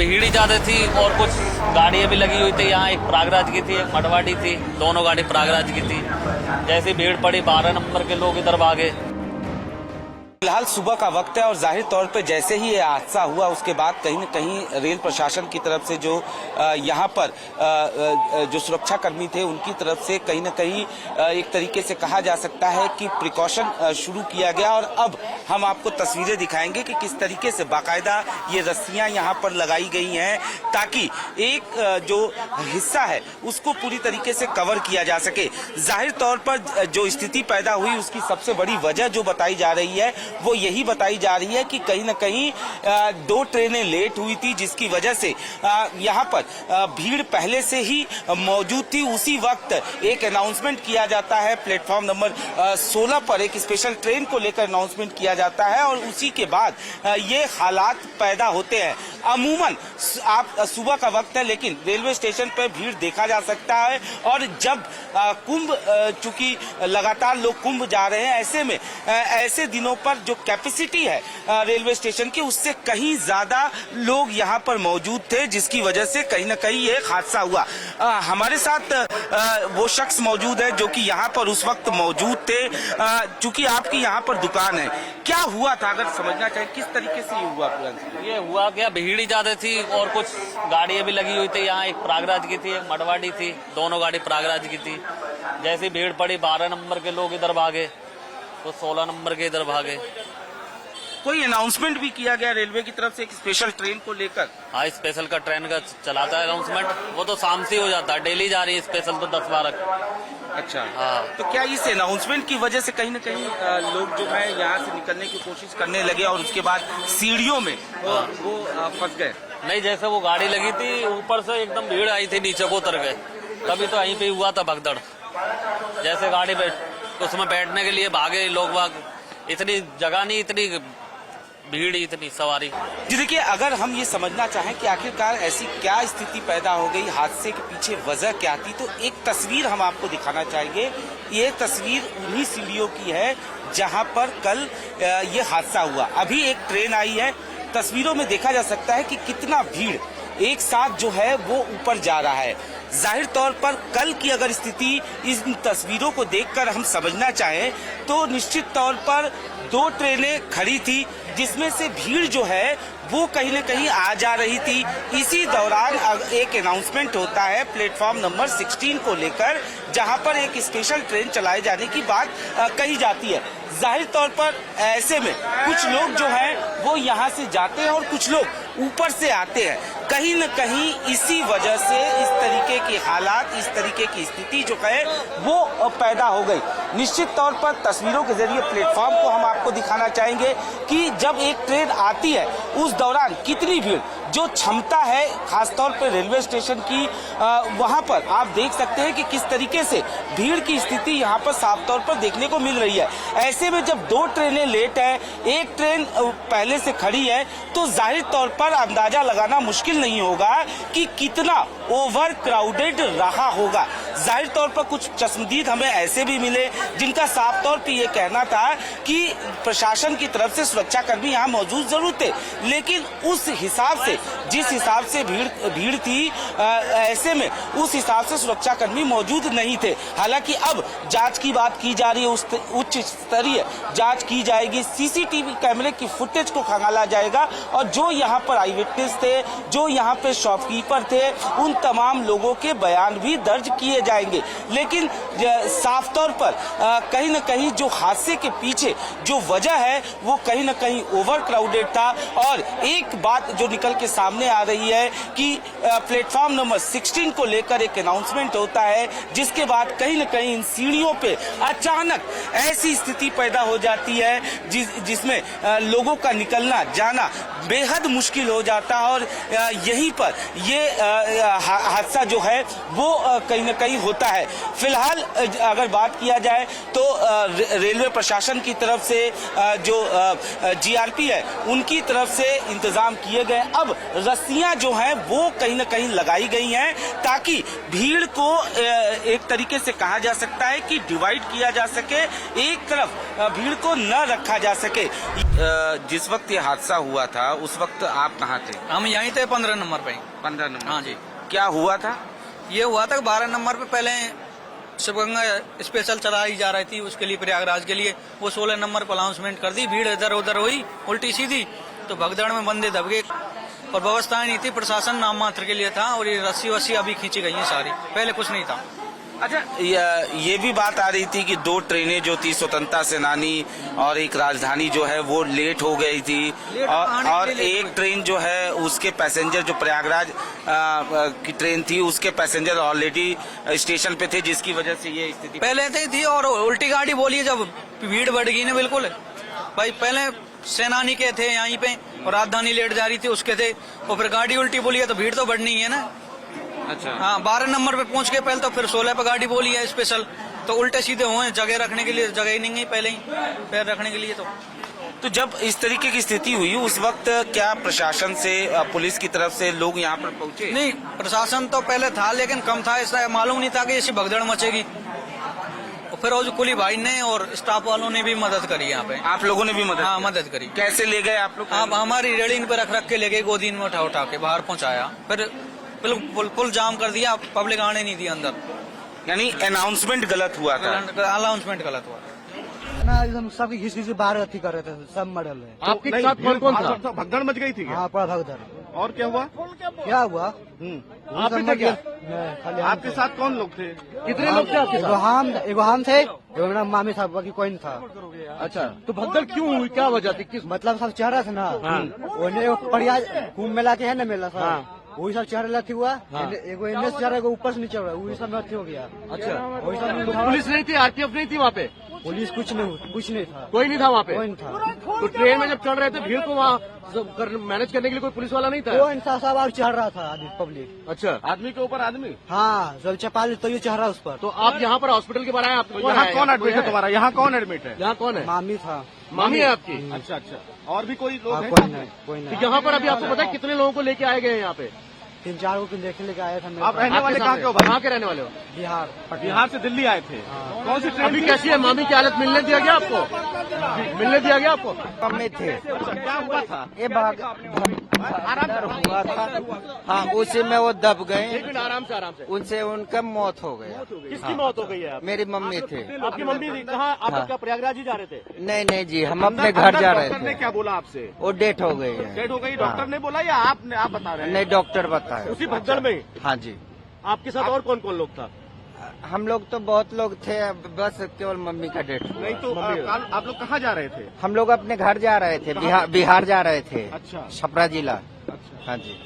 भीड़ ही ज्यादा थी और कुछ गाड़ियां भी लगी हुई थी। यहाँ एक प्रयागराज की थी, एक मटवाड़ी थी, दोनों गाड़ी प्रयागराज की थी। जैसी भीड़ पड़ी 12 नंबर के लोग इधर भागे। फिलहाल सुबह का वक्त है और जाहिर तौर पे जैसे ही ये हादसा हुआ उसके बाद कहीं न कहीं रेल प्रशासन की तरफ से जो यहाँ पर जो सुरक्षा कर्मी थे उनकी तरफ से कहीं न कहीं एक तरीके से कहा जा सकता है कि प्रिकॉशन शुरू किया गया। और अब हम आपको तस्वीरें दिखाएंगे कि किस तरीके से बाकायदा ये रस्सियां यहाँ पर लगाई गई हैं ताकि एक जो हिस्सा है उसको पूरी तरीके से कवर किया जा सके। जाहिर तौर पर जो स्थिति पैदा हुई उसकी सबसे बड़ी वजह जो बताई जा रही है वो यही बताई जा रही है कि कहीं न कहीं 2 ट्रेनें लेट हुई थी, जिसकी वजह से यहाँ पर भीड़ पहले से ही मौजूद थी। उसी वक्त एक अनाउंसमेंट किया जाता है, प्लेटफॉर्म नंबर 16 पर एक स्पेशल ट्रेन को लेकर अनाउंसमेंट किया जाता है और उसी के बाद ये हालात पैदा होते हैं। अमूमन आप सुबह का वक्त है लेकिन रेलवे स्टेशन पर भीड़ देखा जा सकता है और जब कुंभ चूंकि लगातार लोग कुंभ जा रहे हैं, ऐसे में ऐसे दिनों पर जो कैपेसिटी है रेलवे स्टेशन की उससे कहीं ज्यादा लोग यहाँ पर मौजूद थे, जिसकी वजह से कहीं न कहीं ये हादसा हुआ। हमारे साथ वो शख्स मौजूद है जो कि यहाँ पर उस वक्त मौजूद थे। चूंकि आपकी यहाँ पर दुकान है, क्या हुआ था अगर समझना चाहे किस तरीके से ये हुआ? ये हुआ क्या, भीड़ ही ज्यादा थी और कुछ गाड़ियां भी लगी हुई थी। यहाँ एक प्रयागराज की थी, एक मटवाड़ी थी, दोनों गाड़ी प्रयागराज की थी। जैसी भीड़ पड़ी 12 नंबर के लोग इधर भागे तो 16 नंबर के इधर भागे। कोई अनाउंसमेंट भी किया गया रेलवे की तरफ से एक स्पेशल ट्रेन को लेकर? हाँ, स्पेशल का ट्रेन का चलाता है अनाउंसमेंट, वो तो शाम से हो जाता है, डेली जा रही है स्पेशल तो 10-12। अच्छा, हाँ। तो क्या इस अनाउंसमेंट की वजह से कहीं न कहीं लोग जो है यहाँ से निकलने की कोशिश करने लगे और उसके बाद सीढ़ियों में वो फंस गए? नहीं, जैसे वो गाड़ी लगी थी ऊपर से एकदम भीड़ आई थी, नीचे को उतर गए, तभी तो यहीं पे हुआ था भगदड़। जैसे गाड़ी उसमें बैठने के लिए भागे लोग, इतनी जगह नहीं, इतनी भीड़, इतनी सवारी। जी देखिए, अगर हम ये समझना चाहें कि आखिरकार ऐसी क्या स्थिति पैदा हो गई, हादसे के पीछे वजह क्या थी, तो एक तस्वीर हम आपको दिखाना चाहेंगे। ये तस्वीर उन्हीं सीढ़ियों की है जहां पर कल ये हादसा हुआ। अभी एक ट्रेन आई है, तस्वीरों में देखा जा सकता है कि कितना भीड़ एक साथ जो है वो ऊपर जा रहा है। जाहिर तौर पर कल की अगर स्थिति इन तस्वीरों को देखकर हम समझना चाहें तो निश्चित तौर पर 2 ट्रेनें खड़ी थी, जिसमें से भीड़ जो है वो कहीं न कहीं आ जा रही थी। इसी दौरान एक अनाउंसमेंट होता है प्लेटफॉर्म नंबर 16 को लेकर, जहां पर एक स्पेशल ट्रेन चलाए जाने की बात कही जाती है। जाहिर तौर पर ऐसे में कुछ लोग जो हैं वो यहाँ से जाते हैं और कुछ लोग ऊपर से आते हैं। कहीं न कहीं इसी वजह से इस तरीके के हालात, इस तरीके की स्थिति जो है वो पैदा हो गई। निश्चित तौर पर तस्वीरों के जरिए प्लेटफॉर्म को हम आपको दिखाना चाहेंगे कि जब एक ट्रेन आती है उस दौरान कितनी भीड़, जो क्षमता है खासतौर पर रेलवे स्टेशन की, वहां पर आप देख सकते हैं कि किस तरीके से भीड़ की स्थिति यहां पर साफ तौर पर देखने को मिल रही है। ऐसे में जब 2 ट्रेनें लेट है, एक ट्रेन पहले से खड़ी है, तो जाहिर तौर पर अंदाजा लगाना मुश्किल नहीं होगा कि कितना ओवर क्राउडेड रहा होगा। जाहिर तौर पर कुछ चश्मदीद हमें ऐसे भी मिले जिनका साफ तौर पर यह कहना था कि प्रशासन की तरफ से सुरक्षा कर्मी यहाँ मौजूद जरूर थे, लेकिन उस हिसाब से, जिस हिसाब से भीड़ थी, ऐसे में उस हिसाब से सुरक्षा कर्मी मौजूद नहीं थे। हालांकि अब जांच की बात की जा रही है, उच्च स्तरीय जांच की जाएगी, सीसीटीवी कैमरे की फुटेज को खंगाला जाएगा और जो यहाँ पर आई विटनेस थे, जो यहाँ पे शॉपकीपर थे, उन तमाम लोगों के बयान भी दर्ज किए जाएंगे। लेकिन साफ तौर पर कहीं न कहीं जो हादसे के पीछे जो वजह है वो कहीं न कहीं ओवर क्राउडेड था। और एक बात जो निकल के सामने आ रही है कि प्लेटफॉर्म नंबर 16 को लेकर एक अनाउंसमेंट होता है, जिसके बाद कहीं न कहीं इन सीढ़ियों पे अचानक ऐसी स्थिति पैदा हो जाती है जिसमें लोगों का निकलना जाना बेहद मुश्किल हो जाता है और यहीं पर ये हादसा जो है वो कहीं न कहीं होता है। फिलहाल अगर बात किया जाए तो रेलवे प्रशासन की तरफ से जो जीआरपी है उनकी तरफ से इंतजाम किए गए। अब रस्सियां जो हैं वो कहीं न कहीं लगाई गई हैं ताकि भीड़ को एक तरीके से कहा जा सकता है कि डिवाइड किया जा सके, एक तरफ भीड़ को न रखा जा सके। जिस वक्त ये हादसा हुआ था उस वक्त आप कहाँ थे? हम यहीं थे 15 नंबर पे। 15 नंबर। हाँ जी। क्या हुआ था? ये हुआ था 12 नंबर पे पहले शिवगंगा स्पेशल चलाई जा रही थी, उसके लिए प्रयागराज के लिए। वो 16 नंबर पर अनाउंसमेंट कर दी, भीड़ इधर उधर हुई उल्टी सीधी, तो भगदड़ में बंदे दब गए और व्यवस्थाएं नहीं थी। प्रशासन नाम मात्र के लिए था और ये रस्सी वस्सी अभी खींची गई है सारी, पहले कुछ नहीं था। अच्छा, ये भी बात आ रही थी कि 2 ट्रेनें जो थी स्वतंत्रता सेनानी और एक राजधानी जो है वो लेट हो गई थी, और एक ट्रेन जो है उसके पैसेंजर जो प्रयागराज की ट्रेन थी उसके पैसेंजर ऑलरेडी स्टेशन पे थे, जिसकी वजह से ये स्थिति पहले थी। और उल्टी गाड़ी बोलिए, जब भीड़ बढ़ गई ना बिल्कुल भाई, पहले सेनानी के थे यहीं पे और राजधानी लेट जा रही थी उसके थे, और फिर गाड़ी उल्टी बोली है तो भीड़ तो बढ़नी ही है ना। अच्छा। हाँ, 12 नंबर पे पहुंच गए पहले, तो फिर 16 पे गाड़ी बोली है स्पेशल, तो उल्टे सीधे हुए, जगह रखने के लिए जगह ही नहीं है पहले ही पैर रखने के लिए। तो जब इस तरीके की स्थिति हुई उस वक्त क्या प्रशासन से, पुलिस की तरफ से लोग यहाँ पर पहुंचे? नहीं, प्रशासन तो पहले था लेकिन कम था, ऐसा मालूम नहीं था कि ऐसी भगदड़ मचेगी। और फिर वो कुली भाई ने और स्टाफ वालों ने भी मदद करी यहाँ पे। आप लोगों ने भी मदद? हाँ, मदद करी। कैसे ले गए आप लोग? आप हमारी रेड़ी इन पे रख के ले गए, गोदी में उठा उठा के बाहर पहुंचाया, फिर बिल्कुल पुल जाम कर दिया, पब्लिक आने नहीं दी अंदर। यानी अनाउंसमेंट गलत हुआ था? अनाउंसमेंट गलत हुआ ना, एकदम सबकी घिस घिस बाहर अथी कर रहे थे, सब मॉडल है। आपके साथ कौन कौन था? भगदड़ मच गई थी क्या? हाँ, बड़ा भगदड़। और क्या हुआ? क्या हुआ? आप भी थे क्या? खाली आपके साथ कौन लोग थे? कितने लोग थे आपके साथ? एगो हम थे, एगो मेरा मामी था, बाकी कोई नहीं था। अच्छा, तो भगदड़ क्यों हुई, क्या वजह थी? किस मतलब सब चेहरा था ना, उन्हें प्रयाग कुंभ मेला के है ना मेला था, वही सब चेहरा लथी हुआ। एगो इन्हें से चेहरा, एगो ऊपर से नीचे हुआ, वही सब अथी हो गया। अच्छा, वही सब। तो पुलिस नहीं थी, आरपीएफ नहीं थी वहाँ पे? पुलिस कुछ नहीं था, कोई नहीं था वहाँ पे? कोई नहीं था। तो ट्रेन में जब चढ़ रहे थे भीड़ को वहाँ मैनेज करने के लिए कोई पुलिस वाला नहीं था? कोई नहीं था, सब और चढ़ रहा था आदमी, पब्लिक। अच्छा, आदमी के ऊपर आदमी? हाँ, जब चपाल तो ये चढ़ रहा उस पर। तो आप यहाँ पर हॉस्पिटल के बारे में आपको यहाँ कौन एडमिट है? तुम्हारा यहाँ कौन एडमिट है? यहाँ कौन है? मामी था। मामी है आपकी? अच्छा अच्छा, और भी कोई लोग हैं? कोई नहीं। तो यहाँ पर अभी आपको पता है कितने लोगों को लेके आए गए यहाँ पे? 3-4 को देखने लेके आया था। आप रहने वाले कहाँ के हो? कहाँ के रहने वाले हो? बिहार। बिहार से दिल्ली आए थे? कौन सी ट्रेन? अभी कैसी है मामी की हालत? मिलने दिया गया आपको? मिलने दिया गया आपको? कम में थे। क्या हुआ था? ये भाग हुआ था। हाँ, उसी में वो दब गए। एक मिनट, आराम से। उनसे उनका मौत हो गया। किसकी मौत हो गई है? मेरी मम्मी थे। आपकी मम्मी कहाँ? आप क्या प्रयागराज ही जा रहे थे? नहीं जी, हम अपने घर जा रहे डॉक्टर ने थे। क्या बोला आपसे? वो डेथ हो गई है। डेथ हो गई? डॉक्टर ने बोला या आप बता रहे हैं? नहीं, डॉक्टर बताया। उसी भगदड़ में? हाँ जी। आपके साथ और कौन कौन लोग था? हम लोग तो बहुत लोग थे, बस केवल मम्मी का डेथ हुआ। नहीं तो आप लोग कहाँ जा रहे थे? हम लोग अपने घर जा रहे थे, बिहार जा रहे थे। अच्छा, छपरा जिला। अच्छा। हाँ जी।